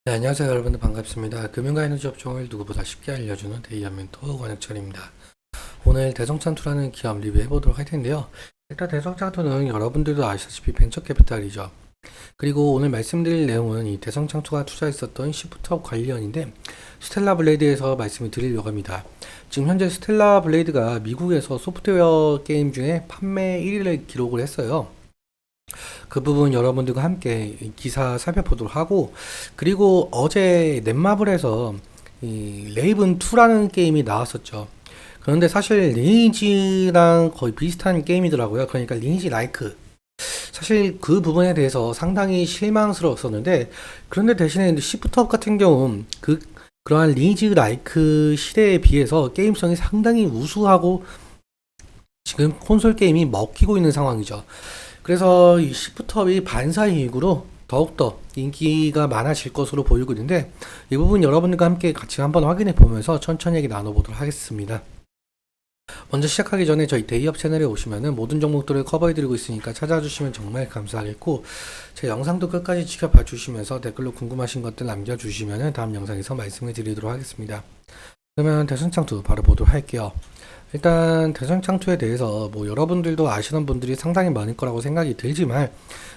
네, 안녕하세요 여러분들 반갑습니다. 금융과 에너지 업종을 누구보다 쉽게 알려주는 데이한 멘토 권혁철입니다. 오늘 대성찬투라는 기업 리뷰해 보도록 할 텐데요. 일단 대성찬투는 여러분들도 아시다시피 벤처캐피탈이죠. 그리고 오늘 말씀드릴 내용은 이 대성창투가 투자했었던 시프트업 관련인데 스텔라 블레이드에서 말씀을 드리려고 합니다. 지금 현재 스텔라 블레이드가 미국에서 소프트웨어 게임 중에 판매 1위를 기록을 했어요. 그 부분 여러분들과 함께 기사 살펴보도록 하고, 그리고 어제 넷마블에서 이 레이븐 2라는 게임이 나왔었죠. 그런데 사실 리니지랑 거의 비슷한 게임이더라고요. 그러니까 리니지 라이크. 사실 그 부분에 대해서 상당히 실망스러웠었는데, 그런데 대신에 시프트업 같은 경우 그러한 리니지 라이크 시대에 비해서 게임성이 상당히 우수하고 지금 콘솔 게임이 먹히고 있는 상황이죠. 그래서 이 시프트업이 반사의 이익으로 더욱더 인기가 많아질 것으로 보이고 있는데, 이 부분 여러분들과 함께 같이 한번 확인해 보면서 천천히 얘기 나눠보도록 하겠습니다. 먼저 시작하기 전에 저희 데이업 채널에 오시면은 모든 종목들을 커버해드리고 있으니까 찾아주시면 정말 감사하겠고, 제 영상도 끝까지 지켜봐 주시면서 댓글로 궁금하신 것들 남겨주시면은 다음 영상에서 말씀을 드리도록 하겠습니다. 그러면 대선창투 바로 보도록 할게요. 일단 대선창투에 대해서 뭐 여러분들도 아시는 분들이 상당히 많을 거라고 생각이 들지만,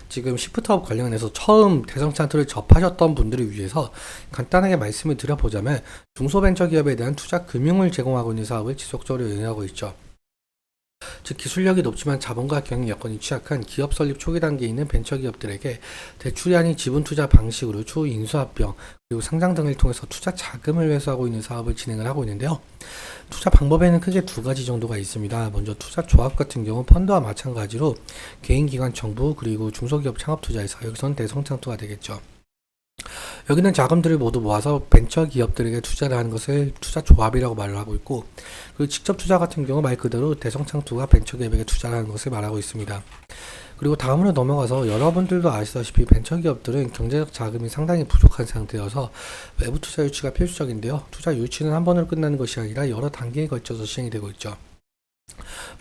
지금 시프트업 관련해서 처음 대성찬투를 접하셨던 분들을 위해서 간단하게 말씀을 드려보자면, 중소벤처기업에 대한 투자 금융을 제공하고 있는 사업을 지속적으로 운영하고 있죠. 즉 기술력이 높지만 자본과 경영 여건이 취약한 기업 설립 초기 단계에 있는 벤처기업들에게 대출이 아닌 지분 투자 방식으로 추후 인수합병 그리고 상장 등을 통해서 투자 자금을 회수하고 있는 사업을 진행을 하고 있는데요. 투자 방법에는 크게 두 가지 정도가 있습니다. 먼저 투자 조합 같은 경우 펀드와 마찬가지로 개인, 기관, 정부 그리고 중소기업 창업 투자에서 여기선 대성창투가 되겠죠. 여기는 자금들을 모두 모아서 벤처 기업들에게 투자를 하는 것을 투자 조합이라고 말을 하고 있고, 그리고 직접 투자 같은 경우 말 그대로 대성창투가 벤처 기업에게 투자를 하는 것을 말하고 있습니다. 그리고 다음으로 넘어가서 여러분들도 아시다시피 벤처 기업들은 경제적 자금이 상당히 부족한 상태여서 외부 투자 유치가 필수적인데요. 투자 유치는 한 번으로 끝나는 것이 아니라 여러 단계에 걸쳐서 시행이 되고 있죠.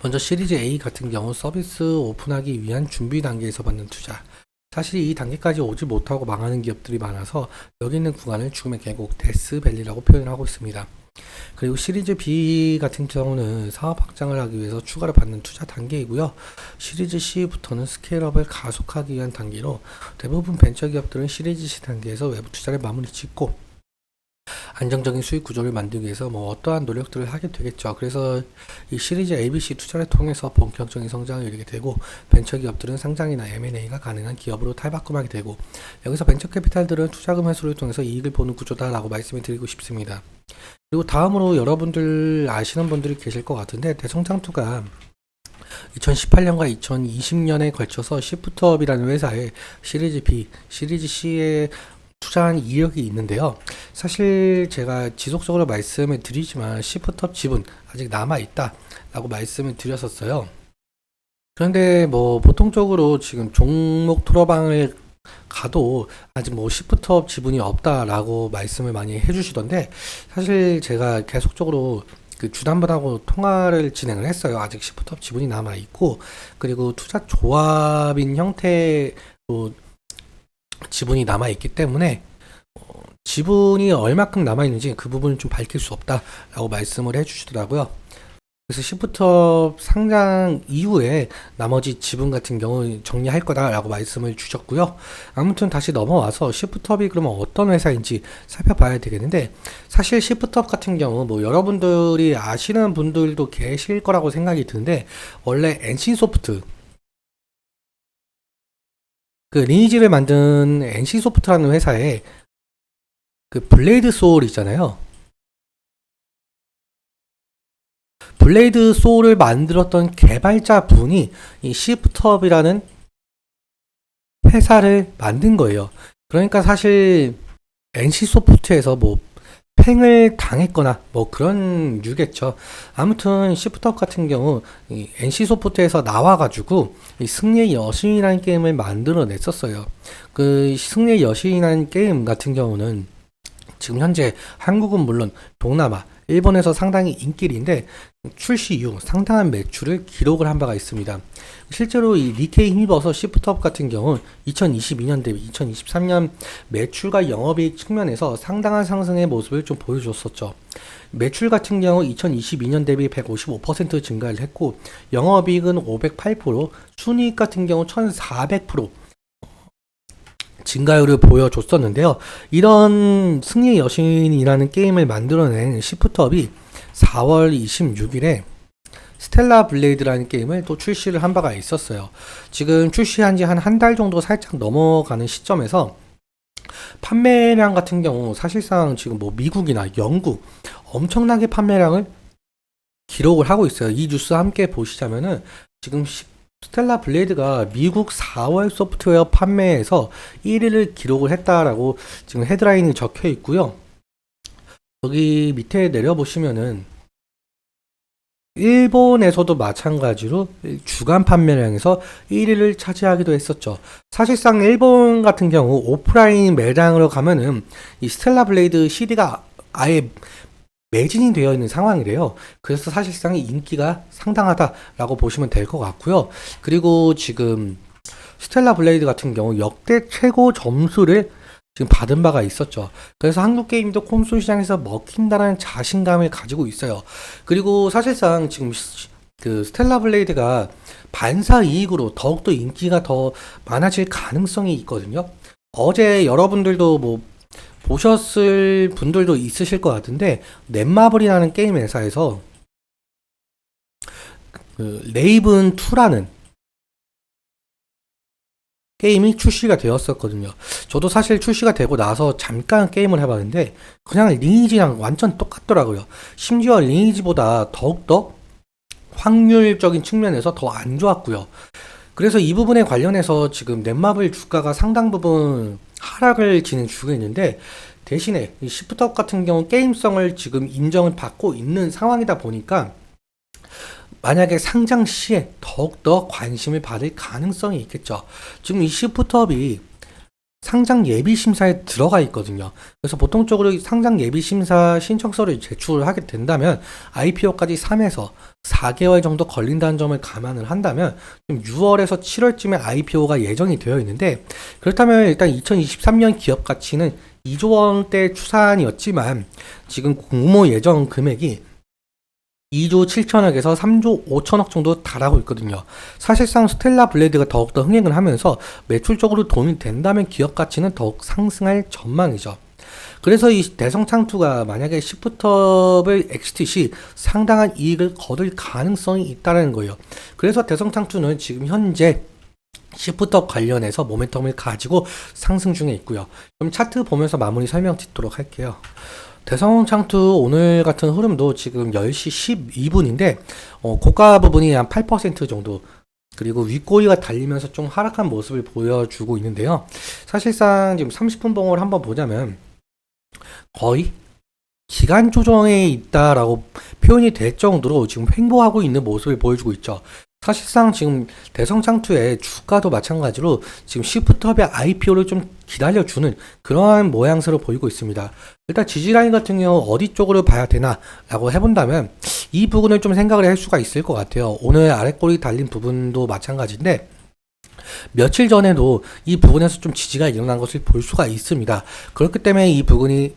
먼저 시리즈 A 같은 경우 서비스 오픈하기 위한 준비 단계에서 받는 투자. 사실 이 단계까지 오지 못하고 망하는 기업들이 많아서 여기 있는 구간을 죽음의 계곡, 데스밸리라고 표현을 하고 있습니다. 그리고 시리즈 B 같은 경우는 사업 확장을 하기 위해서 추가로 받는 투자 단계이고요. 시리즈 C부터는 스케일업을 가속하기 위한 단계로, 대부분 벤처기업들은 시리즈 C 단계에서 외부 투자를 마무리 짓고 안정적인 수익 구조를 만들기 위해서 뭐 어떠한 노력들을 하게 되겠죠. 그래서 이 시리즈 ABC 투자를 통해서 본격적인 성장을 이루게 되고, 벤처기업들은 상장이나 M&A가 가능한 기업으로 탈바꿈하게 되고, 여기서 벤처캐피탈들은 투자금 회수를 통해서 이익을 보는 구조다라고 말씀을 드리고 싶습니다. 그리고 다음으로 여러분들 아시는 분들이 계실 것 같은데, 대성창투가 2018년과 2020년에 걸쳐서 시프트업이라는 회사에 시리즈 B, 시리즈 C에 투자한 이력이 있는데요. 사실 제가 지속적으로 말씀을 드리지만 시프트업 지분 아직 남아있다 라고 말씀을 드렸었어요. 그런데 뭐 보통적으로 지금 종목 토로방을 가도 아직 뭐 시프트업 지분이 없다라고 말씀을 많이 해주시던데, 사실 제가 계속적으로 그 주담분하고 통화를 진행을 했어요. 아직 시프트업 지분이 남아 있고, 그리고 투자 조합인 형태로 지분이 남아 있기 때문에 지분이 얼마큼 남아 있는지 그 부분을 좀 밝힐 수 없다라고 말씀을 해주시더라고요. 그래서 시프트업 상장 이후에 나머지 지분 같은 경우 정리할 거다라고 말씀을 주셨고요. 아무튼 다시 넘어와서 시프트업이 그러면 어떤 회사인지 살펴봐야 되겠는데, 사실 시프트업 같은 경우 뭐 여러분들이 아시는 분들도 계실 거라고 생각이 드는데, 원래 NC소프트 그 리니지를 만든 NC소프트라는 회사에 그 블레이드 소울 있잖아요. 블레이드 소울을 만들었던 개발자 분이 이 시프트업이라는 회사를 만든 거예요. 그러니까 사실 NC소프트에서 뭐 팽을 당했거나 뭐 그런 유겠죠. 아무튼 시프트업 같은 경우 이 NC소프트에서 나와가지고 이 승리의 여신이라는 게임을 만들어 냈었어요. 그 승리의 여신이라는 게임 같은 경우는 지금 현재 한국은 물론 동남아, 일본에서 상당히 인기인데, 출시 이후 상당한 매출을 기록을 한 바가 있습니다. 실제로 이 니케이 힘입어서 시프트업 같은 경우 2022년 대비 2023년 매출과 영업이익 측면에서 상당한 상승의 모습을 좀 보여줬었죠. 매출 같은 경우 2022년 대비 155% 증가를 했고 영업이익은 508%, 순이익 같은 경우 1400% 증가율을 보여줬었는데요. 이런 승리의 여신이라는 게임을 만들어낸 시프트업이 4월 26일에 스텔라 블레이드라는 게임을 또 출시를 한 바가 있었어요. 지금 출시한 지 한 달 정도 살짝 넘어가는 시점에서 판매량 같은 경우 사실상 지금 뭐 미국이나 영국 엄청나게 판매량을 기록을 하고 있어요. 이 뉴스 함께 보시자면은 지금 스텔라 블레이드가 미국 4월 소프트웨어 판매에서 1위를 기록을 했다라고 지금 헤드라인이 적혀 있고요. 여기 밑에 내려보시면은 일본에서도 마찬가지로 주간 판매량에서 1위를 차지하기도 했었죠. 사실상 일본 같은 경우 오프라인 매장으로 가면은 이 스텔라 블레이드 CD가 아예 매진이 되어 있는 상황이래요. 그래서 사실상 인기가 상당하다라고 보시면 될 것 같고요. 그리고 지금 스텔라 블레이드 같은 경우 역대 최고 점수를 지금 받은 바가 있었죠. 그래서 한국 게임도 콘솔 시장에서 먹힌다는 자신감을 가지고 있어요. 그리고 사실상 지금 그 스텔라 블레이드가 반사 이익으로 더욱더 인기가 더 많아질 가능성이 있거든요. 어제 여러분들도 뭐 보셨을 분들도 있으실 것 같은데 넷마블이라는 게임 회사에서 그 레이븐 2라는 게임이 출시가 되었었거든요. 저도 사실 출시가 되고 나서 잠깐 게임을 해봤는데 그냥 리니지랑 완전 똑같더라고요. 심지어 리니지보다 더욱더 확률적인 측면에서 더 안 좋았고요. 그래서 이 부분에 관련해서 지금 넷마블 주가가 상당 부분 하락을 진행 중에 있는데 대신에 이 시프트업 같은 경우 게임성을 지금 인정을 받고 있는 상황이다 보니까 만약에 상장 시에 더욱더 관심을 받을 가능성이 있겠죠. 지금 이 시프트업이 상장 예비 심사에 들어가 있거든요. 그래서 보통적으로 상장 예비 심사 신청서를 제출을 하게 된다면 IPO까지 3에서 4개월 정도 걸린다는 점을 감안을 한다면 6월에서 7월쯤에 IPO가 예정이 되어 있는데 그렇다면 일단 2023년 기업 가치는 2조 원대 추산이었지만 지금 공모 예정 금액이 2조 7천억에서 3조 5천억 정도 달하고 있거든요. 사실상 스텔라 블레이드가 더욱더 흥행을 하면서 매출적으로 돈이 된다면 기업 가치는 더욱 상승할 전망이죠. 그래서 이 대성창투가 만약에 시프트업을 엑시트 시 상당한 이익을 거둘 가능성이 있다는 거예요. 그래서 대성창투는 지금 현재 시프트업 관련해서 모멘텀을 가지고 상승 중에 있고요. 그럼 차트 보면서 마무리 설명 짓도록 할게요. 대성창투 오늘 같은 흐름도 지금 10시 12분인데 고가 부분이 한 8% 정도 그리고 윗꼬리가 달리면서 좀 하락한 모습을 보여주고 있는데요. 사실상 지금 30분 봉을 한번 보자면 거의 기간 조정에 있다라고 표현이 될 정도로 지금 횡보하고 있는 모습을 보여주고 있죠. 사실상 지금 대성창투의 주가도 마찬가지로 지금 시프트업의 IPO를 좀 기다려주는 그러한 모양새로 보이고 있습니다. 일단 지지라인 같은 경우 어디 쪽으로 봐야 되나 라고 해본다면 이 부분을 좀 생각을 할 수가 있을 것 같아요. 오늘 아랫꼬리 달린 부분도 마찬가지인데 며칠 전에도 이 부분에서 좀 지지가 일어난 것을 볼 수가 있습니다. 그렇기 때문에 이 부분이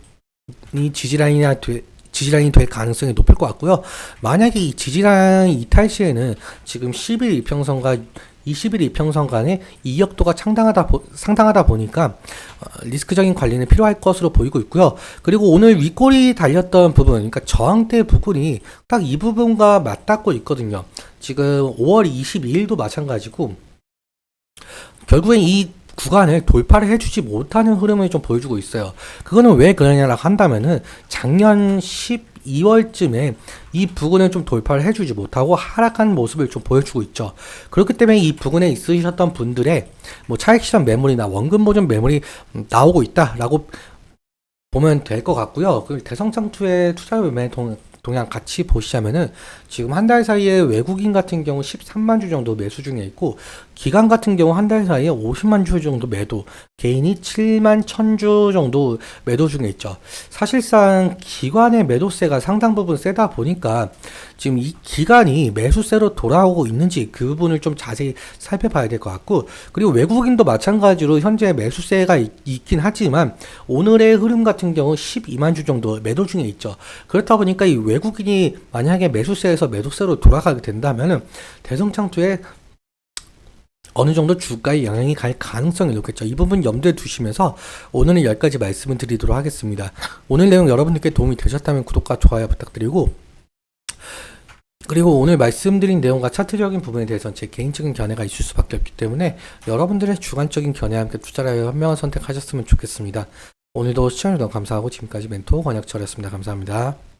지지라인이 될 가능성이 높을 것 같고요. 만약에 이 지지라인 이탈 시에는 지금 10일 이평선과 20일 이평선 간의 이역도가 상당하다 보니까 리스크적인 관리는 필요할 것으로 보이고 있고요. 그리고 오늘 윗골이 달렸던 부분, 그러니까 저항대 부분이 딱 이 부분과 맞닿고 있거든요. 지금 5월 22일도 마찬가지고 결국엔 이 구간을 돌파를 해주지 못하는 흐름을 좀 보여주고 있어요. 그거는 왜 그러냐라고 한다면은 작년 12월쯤에 이 부근을 좀 돌파를 해주지 못하고 하락한 모습을 좀 보여주고 있죠. 그렇기 때문에 이 부근에 있으셨던 분들의 뭐 차익 실현 매물이나 원금 보존 매물이 나오고 있다라고 보면 될 것 같고요. 그 대성창투의 투자 매매 동향 같이 보시자면은 지금 한 달 사이에 외국인 같은 경우 13만 주 정도 매수 중에 있고 기간 같은 경우 한 달 사이에 50만 주 정도 매도, 개인이 7만 1000주 정도 매도 중에 있죠. 사실상 기관의 매도세가 상당 부분 세다 보니까 지금 이 기간이 매수세로 돌아오고 있는지 그 부분을 좀 자세히 살펴봐야 될 것 같고, 그리고 외국인도 마찬가지로 현재 매수세가 있긴 하지만 오늘의 흐름 같은 경우 12만 주 정도 매도 중에 있죠. 그렇다 보니까 이 외국인이 만약에 매수세에서 매도세로 돌아가게 된다면은 대성창투에 어느 정도 주가에 영향이 갈 가능성이 높겠죠. 이 부분 염두에 두시면서 오늘은 여기까지 말씀을 드리도록 하겠습니다. 오늘 내용 여러분들께 도움이 되셨다면 구독과 좋아요 부탁드리고, 그리고 오늘 말씀드린 내용과 차트적인 부분에 대해서는 제 개인적인 견해가 있을 수밖에 없기 때문에 여러분들의 주관적인 견해와 함께 투자를 하여 현명한 선택하셨으면 좋겠습니다. 오늘도 시청해주셔서 감사하고 지금까지 멘토 권혁철이었습니다. 감사합니다.